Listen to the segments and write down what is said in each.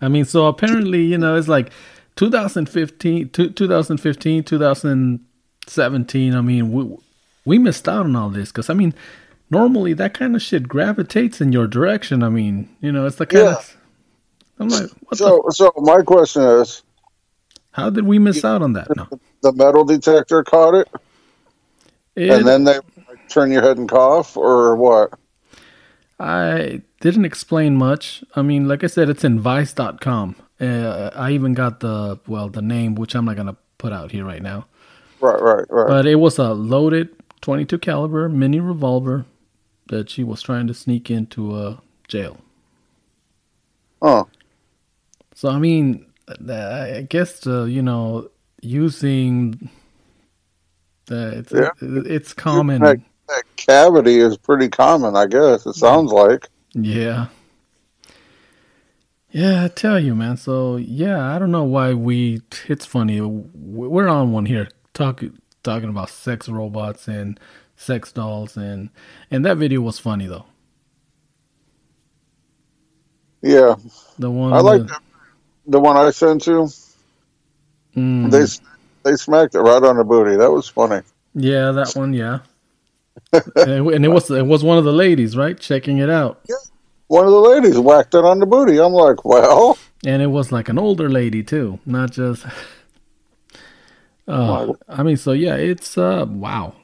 I mean, so apparently, it's like 2017. I mean, we missed out on all this because, I mean, normally that kind of shit gravitates in your direction. I mean, it's the kind Yeah. of. I'm like, what the? So my question is, How did we miss you- out on that? No, the metal detector caught it, and it. then they like, turn your head and cough, or what? I didn't explain much. I mean, like I said, it's in Vice.com. I even got the name, which I'm not gonna put out here right now. Right, right, right. But it was a loaded 22 caliber mini revolver that she was trying to sneak into a jail. Huh. So I mean, I guess using Yeah. it's That, common. that cavity is pretty common, I guess. It sounds like. Yeah. Yeah, I tell you, man. So yeah, I don't know why it's funny. We're on one here talking about sex robots and sex dolls, and that video was funny though. Yeah. The I one like the one I sent you. They mm, they smacked it right on the booty. That was funny. yeah, that one, yeah. And it was one of the ladies, right, checking it out. Yeah. One of the ladies whacked it on the booty. I'm like, well, And it was like an older lady too, not just like, I mean, so yeah, it's wow.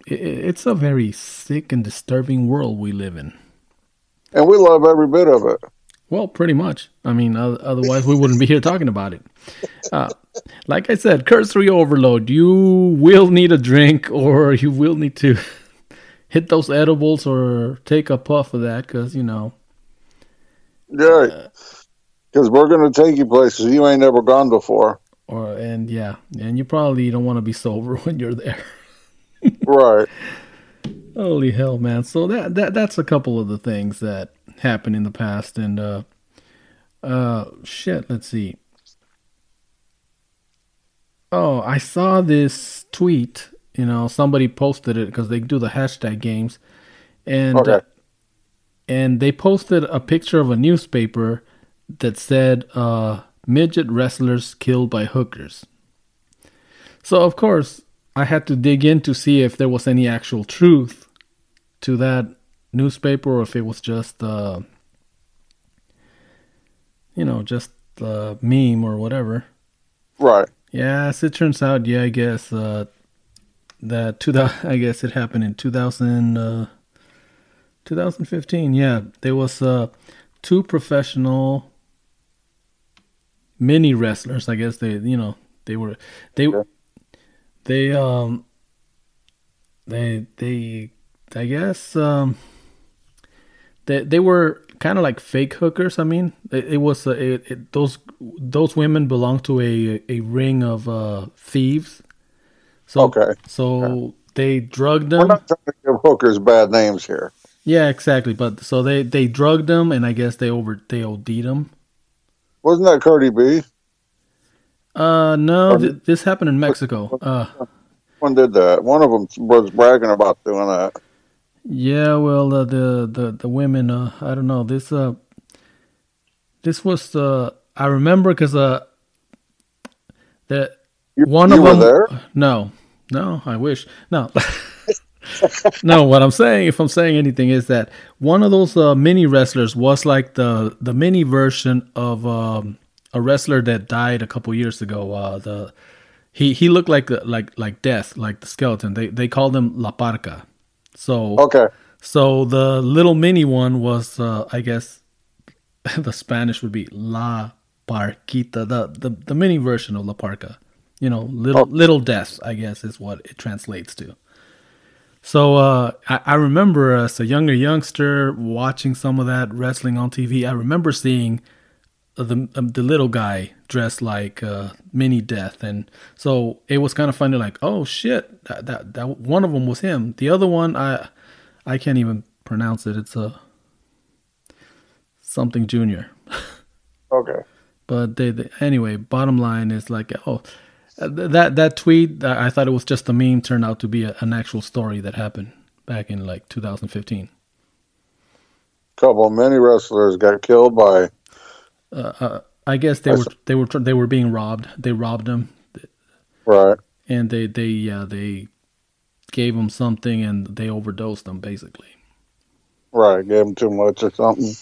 It's a very sick and disturbing world we live in. and we love every bit of it. Well, pretty much. I mean, otherwise we wouldn't be here talking about it. Uh, like I said, cursory overload. You will need a drink, or you will need to hit those edibles, or take a puff of that, because Yeah, because we're gonna take you places you ain't never gone before. and you probably don't want to be sober when you're there. Right. Holy hell, man! So that's a couple of the things that happened in the past, and shit. Let's see. Oh, I saw this tweet. Somebody posted it because they do the hashtag games, and Okay. and they posted a picture of a newspaper that said midget wrestlers killed by hookers. So of course I had to dig in to see if there was any actual truth to that newspaper, or if it was just just a meme or whatever. Right. Yeah, as it turns out, yeah, I guess I guess it happened in 2015. Yeah, there was two professional mini wrestlers. I guess they were they Okay. they they I guess they were kind of like fake hookers. I mean, it was those women belonged to a ring of thieves. So Okay. Okay. so they drugged We're them. not trying to give hookers bad names here. Yeah, exactly. But so they drugged them, and I guess they OD'd them. Wasn't that Cardi B? No, Or this happened in Mexico. one did that? One of them was bragging about doing that. Yeah, well, the women, I don't know. This was I remember because the one You of were them. there? No, I wish no. No, what I'm saying, if I'm saying anything, is that one of those mini wrestlers was like the mini version of a wrestler that died a couple years ago. He looked like death, like the skeleton. They called him La Parca. So Okay. so the little mini one was, I guess, the Spanish would be La Parquita, the mini version of La Parca. Oh, Little death, I guess, is what it translates to. So I remember as a younger youngster watching some of that wrestling on TV. I remember seeing the little guy dressed like Mini Death, and so it was kind of funny. Like, oh shit, that one of them was him. The other one, I can't even pronounce it. It's a something Junior. okay. But anyway, bottom line is like, oh, that tweet, I thought it was just a meme, turned out to be an actual story that happened back in like 2015. couple of many wrestlers got killed by. I guess I, they were being robbed. They robbed them, right, and they gave them something, and they overdosed them basically. right. Gave them too much or something.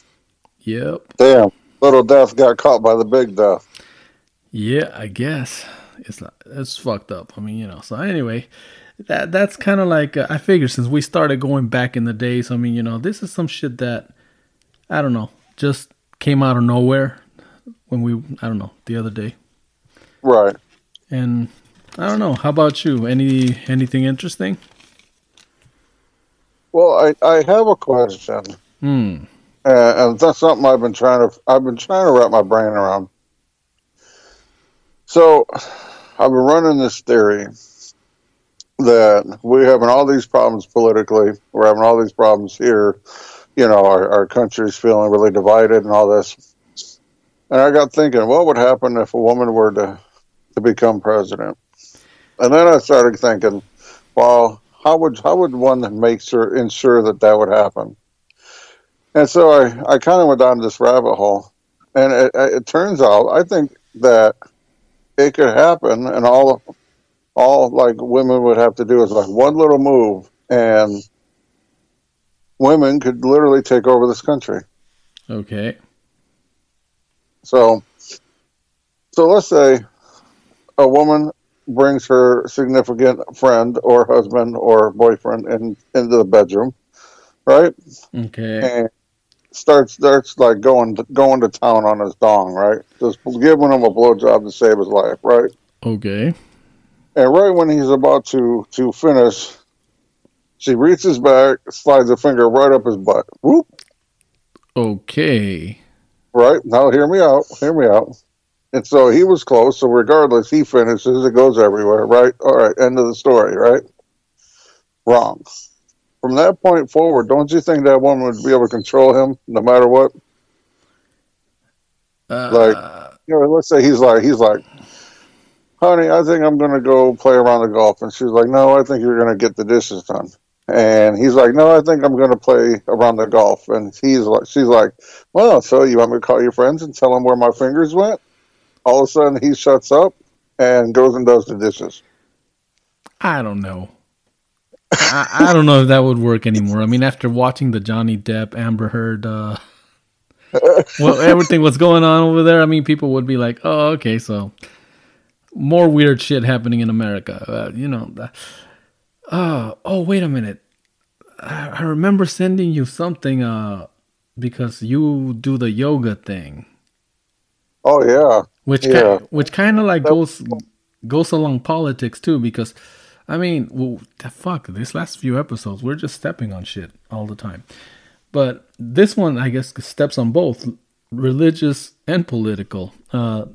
Yep. Damn, little death got caught by the big death. Yeah, I guess it's fucked up. I mean, So anyway, that's kind of like I figure since we started going back in the days. I mean, this is some shit that I don't know, just came out of nowhere when I don't know, the other day. Right. And I don't know. How about you? Anything interesting? Well, I have a question, Hmm. and that's something I've been trying to wrap my brain around. So I've been running this theory that we're having all these problems politically. We're having all these problems here. Our country's feeling really divided and all this. And I got thinking, what would happen if a woman were to become president? And then I started thinking, well, how would one ensure that would happen? And so I kind of went down this rabbit hole, and it turns out I think that it could happen, and all like women would have to do is like one little move, and women could literally take over this country. Okay. So let's say a woman brings her significant friend or husband or boyfriend into the bedroom, right? Okay. And starts like going to town on his dong, right? Just giving him a blowjob to save his life, right? Okay. And right when he's about to finish, she reaches back, slides a finger right up his butt. Whoop! Okay. Right now, hear me out. Hear me out. And so he was close. So regardless, he finishes. It goes everywhere, right? All right. End of the story, right? Wrong. From that point forward, don't you think that woman would be able to control him no matter what? Like, Uh. let's say he's like, honey, I think I'm going to go play around the golf. And she's like, no, I think you're going to get the dishes done. And he's like, no, I think I'm going to play around the golf. And she's like, well, so you want me to call your friends and tell them where my fingers went? All of a sudden, he shuts up and goes and does the dishes. I don't know. I don't know if that would work anymore. I mean, after watching the Johnny Depp Amber Heard, well, everything was going on over there. I mean, people would be like, "Oh, okay, so more weird shit happening in America." Oh, wait a minute. I remember sending you something because you do the yoga thing, Oh yeah, yeah. which kind of like That, goes along politics too. Because I mean, well, fuck, these last few episodes we're just stepping on shit all the time. But this one, I guess, steps on both religious and political.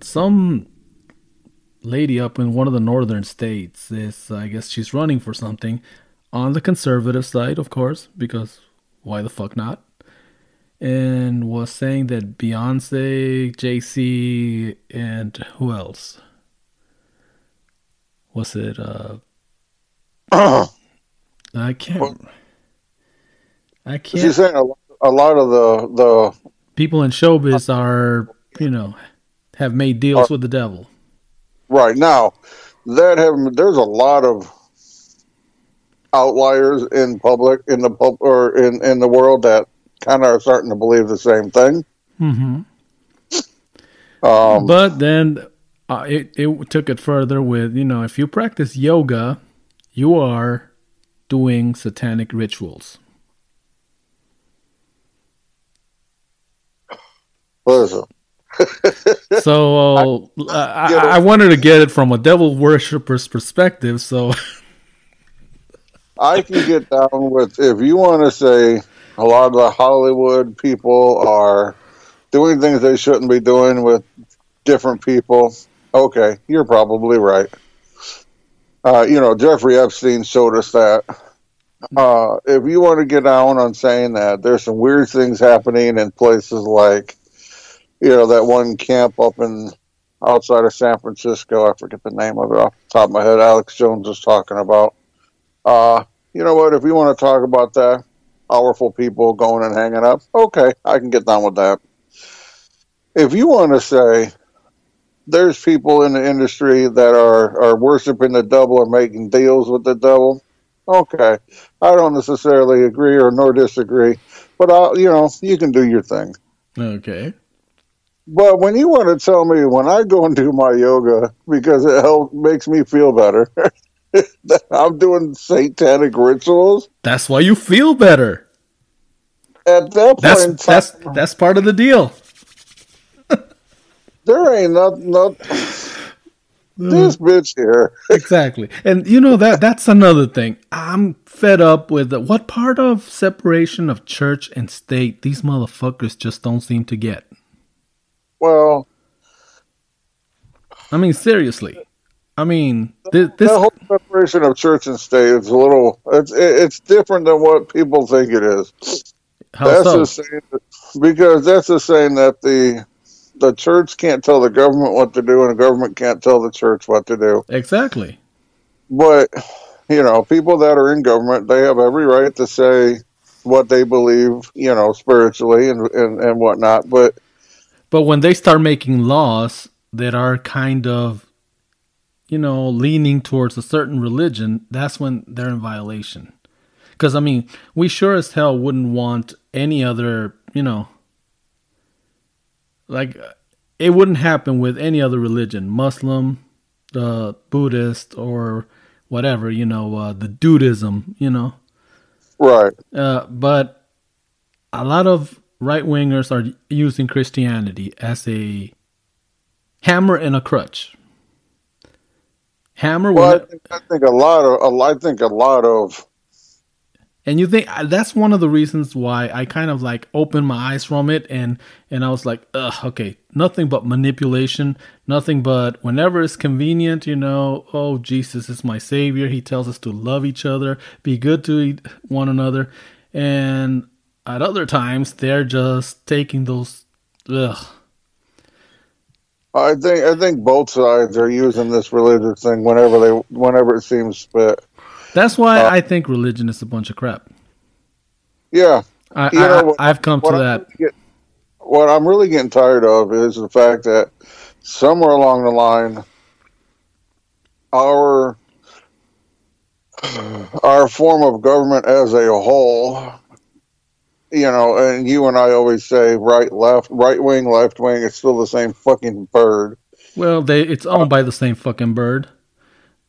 Some lady up in one of the northern states is, I guess, she's running for something on the conservative side, of course, because why the fuck not? And was saying that Beyonce, JC, and who else was it? I can't. I she's can't. saying a lot of the People in showbiz are, have made deals with the devil. right now there's a lot of outliers in public in the pub or in the world that kind of are starting to believe the same thing. Mm-hmm. Um, But then it took it further with, if you practice yoga, you are doing satanic rituals. listen, So get I wanted to get it from a devil worshipper's perspective. So I can get down with if you want to say a lot of the Hollywood people are doing things they shouldn't be doing with different people. Okay, you're probably right. Jeffrey Epstein showed us that. If you want to get down on saying that there's some weird things happening in places like, that one camp up in outside of San Francisco, I forget the name of it off the top of my head. Alex Jones was talking about. You know what? If you want to talk about that, powerful people going and hanging up. Okay, I can get down with that. If you want to say there's people in the industry that are worshiping the devil or making deals with the devil, okay, I don't necessarily agree or nor disagree, but you can do your thing. Okay. But when you want to tell me when I go and do my yoga because it makes me feel better, that I'm doing satanic rituals, That's why you feel better. at that point That's in that's time, that's part of the deal. there ain't not Uh, this bitch here. exactly. And you know that's another thing. I'm fed up with what part of separation of church and state these motherfuckers just don't seem to get. Well, I mean, seriously. I mean, that this whole separation of church and state is a little. It's different than what people think it is. how That's so? just saying because that's just saying that the church can't tell the government what to do, and the government can't tell the church what to do. Exactly. But people that are in government, they have every right to say what they believe, spiritually and whatnot. But But when they start making laws that are kind of, leaning towards a certain religion, that's when they're in violation. Because, I mean, we sure as hell wouldn't want any other, like, it wouldn't happen with any other religion, Muslim, Buddhist, or whatever, the Dudism, right, But a lot of right wingers are using Christianity as a hammer and a crutch. Hammer well, when, I think a lot of and you think that's one of the reasons why I kind of like opened my eyes from it, and I was like, ugh, okay, nothing but manipulation, nothing but whenever it's convenient, oh, Jesus is my savior. He tells us to love each other, be good to one another, and at other times they're just taking those, ugh. I think both sides are using this religious thing whenever it seems fit. That's why Uh, I think religion is a bunch of crap. yeah, I, you I know what? I've come to What I'm that. really what I'm really getting tired of is the fact that somewhere along the line, our our form of government as a whole, and you and I always say right, left, right wing, left wing, it's still the same fucking bird. Well, it's Uh, owned by the same fucking bird,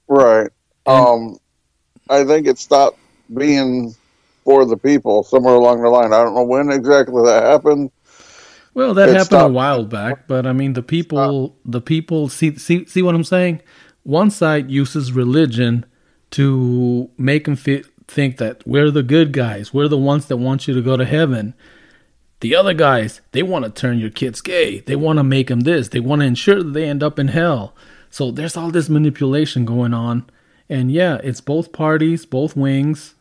right. and Um, I think it stopped being for the people somewhere along the line. I don't know when exactly that happened. well, that It happened a stopped. while back. But I mean, Stopped. the people see what I'm saying. One side uses religion to make them think that we're the good guys, we're the ones that want you to go to heaven. The other guys, they want to turn your kids gay. They want to make them this. They want to ensure that they end up in hell. So there's all this manipulation going on. And yeah, it's both parties, both wings.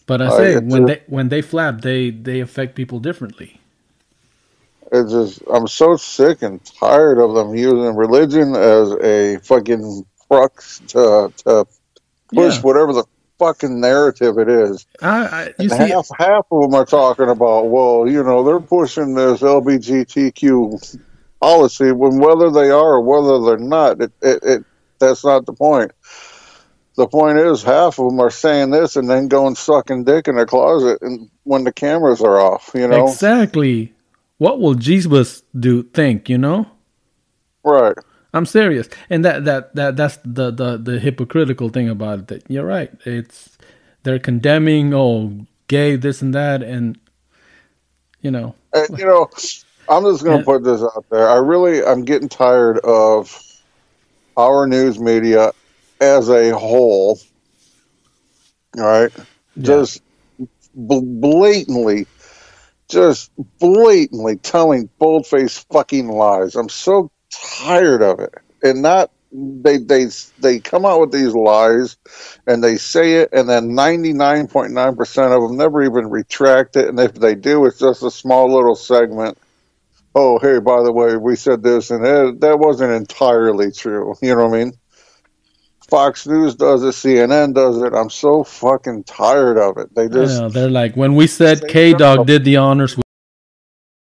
But I say It just, when they flap, they affect people differently. I'm so sick and tired of them using religion as a fucking crux to push Yeah, whatever the fucking narrative it is. you And see, half of them are talking about, well, they're pushing this LGBTQ policy when whether they are or whether they're not, it that's not the point. The point is half of them are saying this and then going sucking dick in their closet and when the cameras are off. exactly what will Jesus do? Think Right. I'm serious, and that's the hypocritical thing about it. That you're right. It's they're condemning gay this and that, and you know, And, I'm just going to and put this out there. I'm getting tired of our news media as a whole, all right? yeah, Just blatantly, just blatantly telling bold-faced fucking lies. I'm so tired of it. And not they come out with these lies and they say it and then 99.9% of them never even retract it, and if they do it's just a small little segment. Oh, hey, by the way, we said this and that wasn't entirely true. You know what I mean? Fox News does it, CNN does it. I'm so fucking tired of it. They I just know they're like when we said say K stuff. Dog did the honors